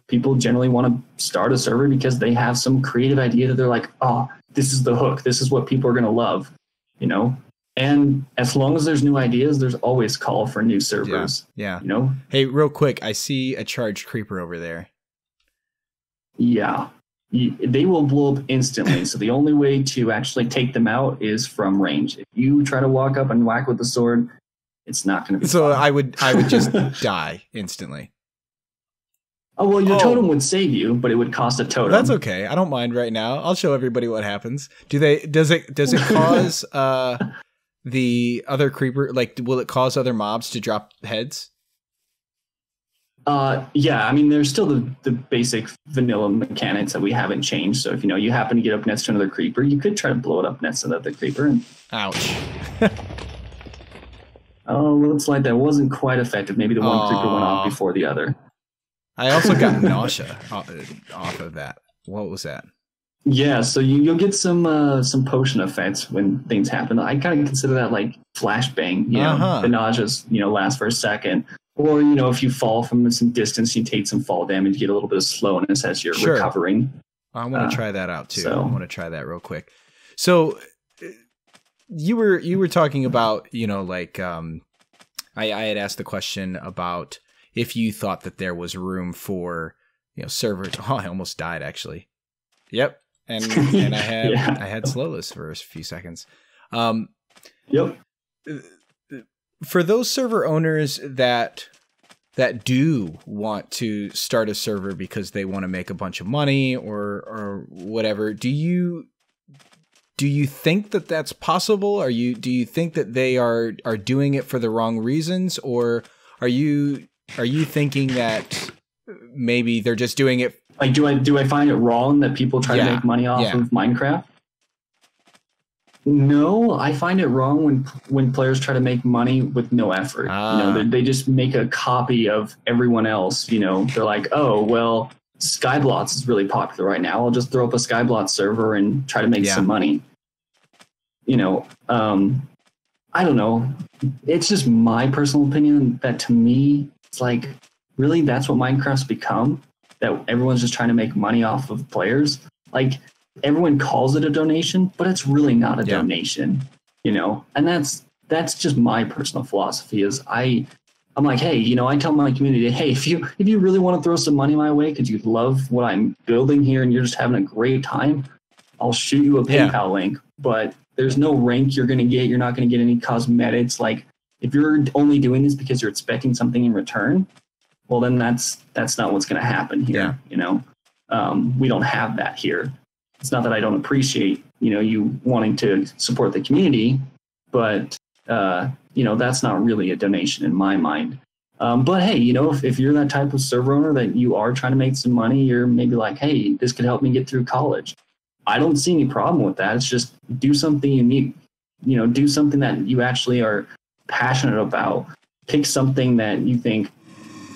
People generally want to start a server because they have some creative idea that they're like, oh, this is the hook. This is what people are going to love, And as long as there's new ideas, there's always call for new servers. Yeah. Hey, real quick, I see a charged creeper over there. Yeah. They will blow up instantly. So the only way to actually take them out is from range. If you try to walk up and whack with the sword, it's not going to be So fun. I would just die instantly. Oh, well, your totem would save you, but it would cost a totem. That's okay. I don't mind right now. I'll show everybody what happens. Does it cause the other creeper, will it cause other mobs to drop heads? Yeah, I mean, there's still the basic vanilla mechanics that we haven't changed. So if you happen to get up next to another creeper, you could try to blow it up next to the other creeper. Ouch. Oh, looks like that wasn't quite effective. Maybe the one creeper went off before the other. I also got nausea off of that. What was that? Yeah, so you'll get some potion effects when things happen. I kind of consider that like flashbang. The nauseas last for a second. Or, if you fall from some distance, you take some fall damage, you get a little bit of slowness as you're recovering. I want to try that out too. So. I want to try that real quick. So you were talking about, I had asked the question about if you thought that there was room for, servers. Oh, I almost died actually. Yep. And I had slowless for a few seconds. Yep. For those server owners that do want to start a server because they want to make a bunch of money or whatever, do you think that that's possible? Do you think that they are doing it for the wrong reasons, or are you thinking that maybe they're just doing it? Like, do I find it wrong that people try to make money off of Minecraft? No, I find it wrong when players try to make money with no effort. They just make a copy of everyone else. They're like, oh, well, Skyblots is really popular right now. I'll just throw up a Skyblots server and try to make some money. I don't know. It's just my personal opinion that to me, it's like, really, that's what Minecraft's become? That everyone's just trying to make money off of players? Like, everyone calls it a donation, but it's really not a donation, and that's just my personal philosophy is I'm like, hey, I tell my community, hey, if you really want to throw some money my way because you love what I'm building here and you're just having a great time, I'll shoot you a PayPal link, but there's no rank you're going to get. You're not going to get any cosmetics. Like, if you're only doing this because you're expecting something in return, well, then that's not what's going to happen here. We don't have that here. It's not that I don't appreciate, you wanting to support the community, but, that's not really a donation in my mind. But hey, if you're that type of server owner that you are trying to make some money, you're maybe like, hey, this could help me get through college. I don't see any problem with that. It's just do something unique, do something that you actually are passionate about. Pick something that you think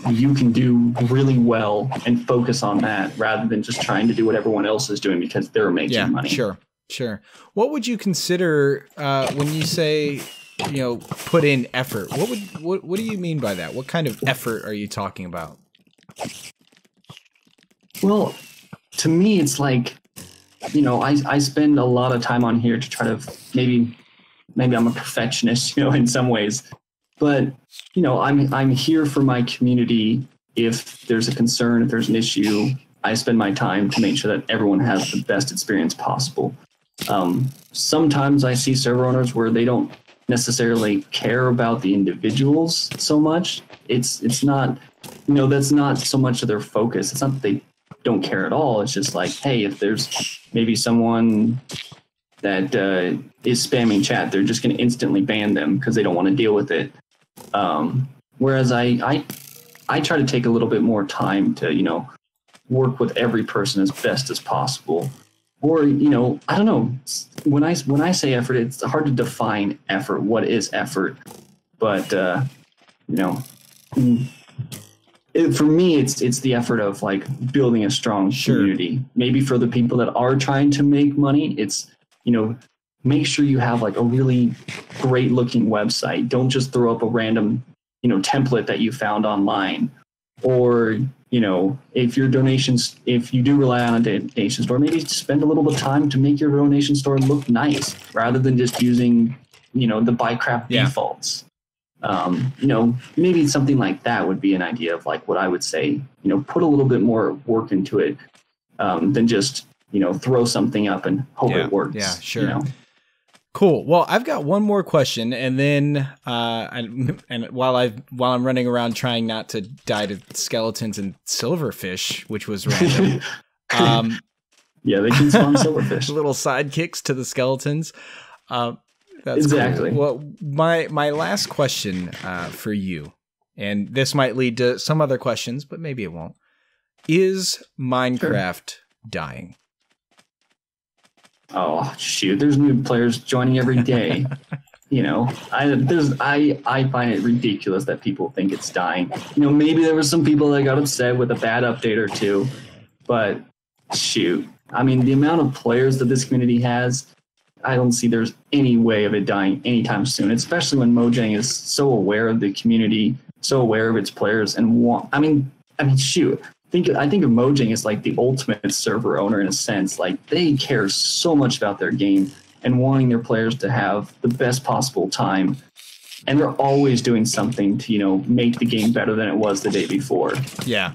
you can do really well and focus on that rather than just trying to do what everyone else is doing because they're making money. Sure. What would you consider when you say, put in effort? What do you mean by that? What kind of effort are you talking about? Well, to me, it's like, I spend a lot of time on here to try to maybe I'm a perfectionist, in some ways, but I'm here for my community. If there's a concern, if there's an issue, I spend my time to make sure that everyone has the best experience possible. Sometimes I see server owners where they don't necessarily care about the individuals so much. It's not, that's not so much of their focus. It's not that they don't care at all. It's just like, hey, if there's maybe someone that is spamming chat, they're just going to instantly ban them because they don't want to deal with it. Whereas I try to take a little bit more time to, work with every person as best as possible. Or, I don't know, when I say effort, it's hard to define effort. What is effort? But, for me, it's the effort of like building a strong community. Maybe for the people that are trying to make money, it's, make sure you have like a really great looking website. Don't just throw up a random, template that you found online. Or, if your donations, if you do rely on a donation store, maybe spend a little bit of time to make your donation store look nice rather than just using, the buy crap defaults. Maybe something like that would be an idea of like what I would say, put a little bit more work into it than just, throw something up and hope it works. Yeah, sure. Cool. Well, I've got one more question, and then and while I'm running around trying not to die to skeletons and silverfish, which was random. Yeah, they can spawn silverfish. Little sidekicks to the skeletons. That's exactly. Cool. Well, my last question for you, and this might lead to some other questions, but maybe it won't. Is Minecraft dying? Oh shoot! There's new players joining every day. I find it ridiculous that people think it's dying. Maybe there were some people that got upset with a bad update or two, but shoot, I mean, the amount of players that this community has, I don't see there's any way of it dying anytime soon. Especially when Mojang is so aware of the community, so aware of its players, and shoot. I think of Mojang as like the ultimate server owner in a sense. Like they care so much about their game and wanting their players to have the best possible time. And they're always doing something to, make the game better than it was the day before. Yeah.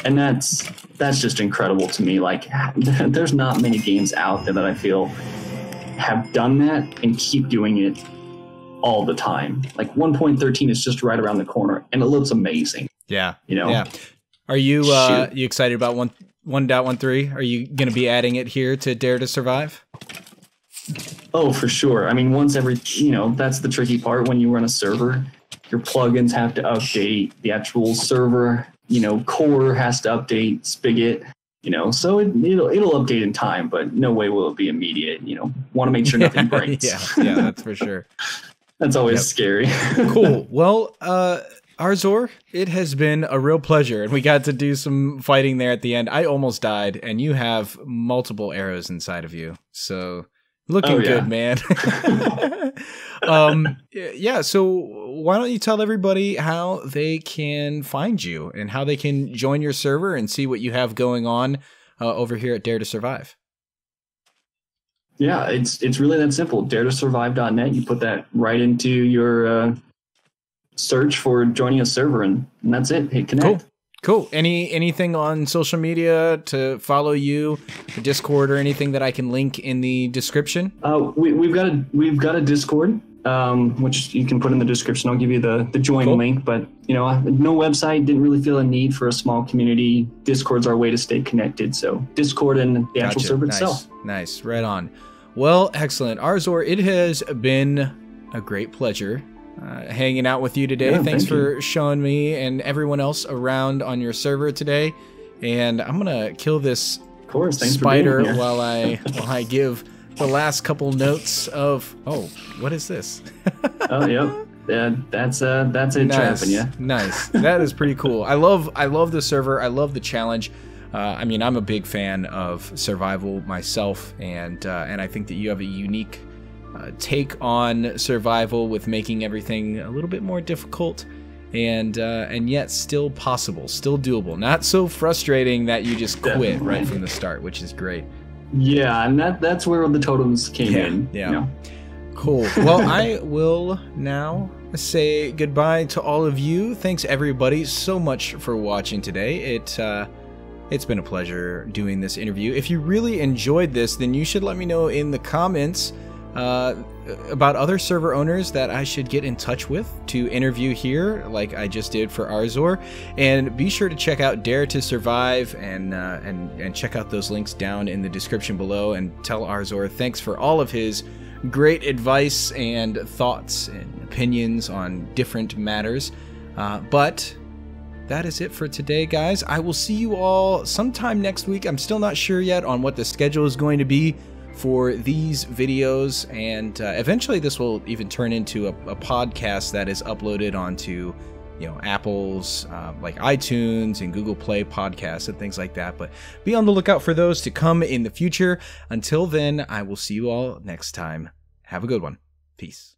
And that's just incredible to me. Like there's not many games out there that I feel have done that and keep doing it all the time. Like 1.13 is just right around the corner and it looks amazing. Yeah. Yeah. Are you you excited about 1.13? Are you going to be adding it here to DareToSurvive? Oh, for sure. I mean, once every, that's the tricky part when you run a server. Your plugins have to update, the actual server, core has to update, Spigot, so it'll update in time, but no way will it be immediate. Want to make sure nothing breaks. Yeah, that's for sure. That's always scary. Cool. Well, ArZor, it has been a real pleasure, and we got to do some fighting there at the end. I almost died, and you have multiple arrows inside of you, so looking good, man. Yeah, so why don't you tell everybody how they can find you and how they can join your server and see what you have going on over here at DareToSurvive? Yeah, it's really that simple. DareToSurvive.net. You put that right into your search for joining a server, and that's it. Hit connect. Cool. Anything on social media to follow you, the Discord, or anything that I can link in the description? We've got a Discord, which you can put in the description. I'll give you the join link, but no website. Didn't really feel a need for a small community. Discord's our way to stay connected. So Discord and the actual server itself. Nice, right on. Well, excellent, ArZor. It has been a great pleasure hanging out with you today. Thanks for showing me and everyone else around on your server today. And I'm gonna kill this course. Thanks spider for being here. while I give the last couple notes of. Oh, what is this? Oh, yep. Yeah, that's it trapping you. Nice. That is pretty cool. I love the server. I love the challenge. I mean, I'm a big fan of survival myself, and I think that you have a unique take on survival with making everything a little bit more difficult, and yet still possible, still doable. Not so frustrating that you just quit Definitely. right from the start, which is great. Yeah, and that's where the totems came in. Yeah. You know? Cool. Well, I will now say goodbye to all of you. Thanks everybody so much for watching today. It's been a pleasure doing this interview. If you really enjoyed this, then you should let me know in the comments about other server owners that I should get in touch with to interview here, like I just did for ArZor. And be sure to check out DareToSurvive and check out those links down in the description below, and tell ArZor thanks for all of his great advice and thoughts and opinions on different matters. But that is it for today, guys. I will see you all sometime next week. I'm still not sure yet on what the schedule is going to be for these videos, and eventually this will even turn into a podcast that is uploaded onto, you know, Apple's like iTunes and Google Play podcasts and things like that. But be on the lookout for those to come in the future. Until then, I will see you all next time. Have a good one. Peace.